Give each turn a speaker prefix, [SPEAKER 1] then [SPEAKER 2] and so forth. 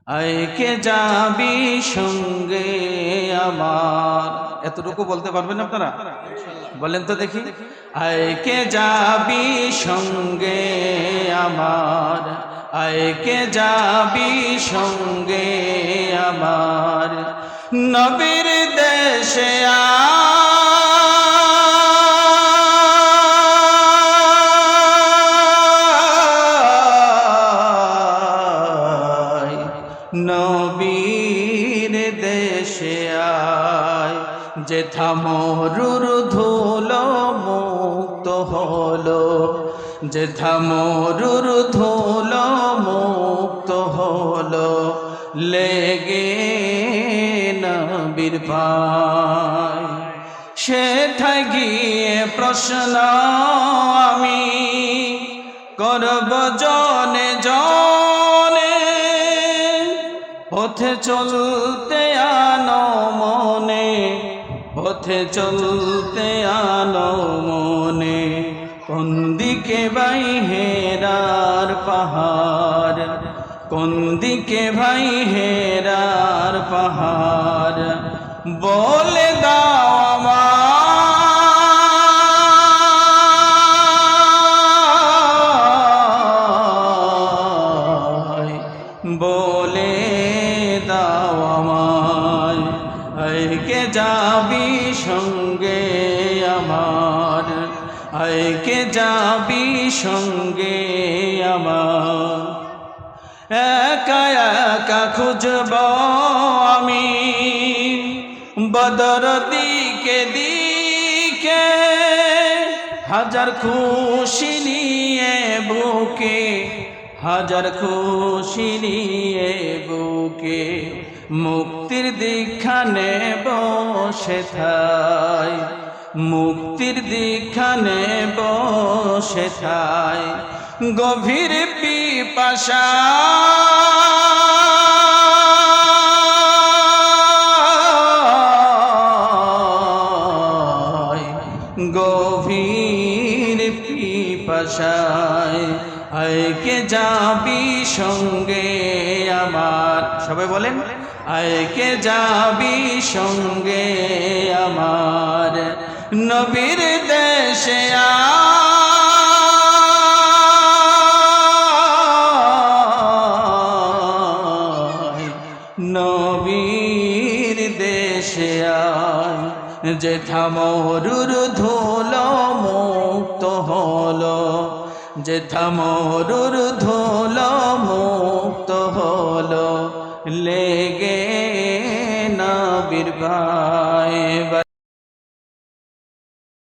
[SPEAKER 1] আইকে যাবি সঙ্গে আমার। এতটুকু বলতে পারবেন আপনারা? বলেন তো দেখি। আইকে যাবি সঙ্গে আমার, আইকে যাবি সঙ্গে আমার, নবীর দেশে নবীর দেশে আয়। যেথা মরুর ধুলো মুক্ত হলো, যেথা মরুর ধুলো মুক্ত হলো, লেগে নবীর পায়। সেথায় গিয়ে প্রশ্ন আমি করব জনে জনে, পথে চলতে আনো মনে, পথে চলতে আনো মনে। কোন দিকে ভাই হেরার পাহাড়, কোন দিকে ভাই হেরার পাহাড়, বলে দাও আমায়, বলে দাও আমায়। আইকে যাবি সঙ্গে আমার, আইকে যাবি সঙ্গে আমার। একা একা খুঁজব আমি বদর দিকে দিকে, হাজার খুশি নিয়ে বুকে, হাজার খুশি নিয়ে বুকে। মুক্তির দীক্ষা নেব সেথায়, মুক্তির দীক্ষা নেব সেথায়। গভীর পিপাসা গভীর পিপাসায়, আইকে যাবি সঙ্গে আমার। সবাই বলেন, আইকে যাবি সঙ্গে আমার, নবীর দেশে আয়, নবীর দেশে আয়। যেথা মরুর ধুলো মুক্ত হলো, যেথা মরুর ধুলো মুক্ত হলো, লেগে নবীর পায়ে।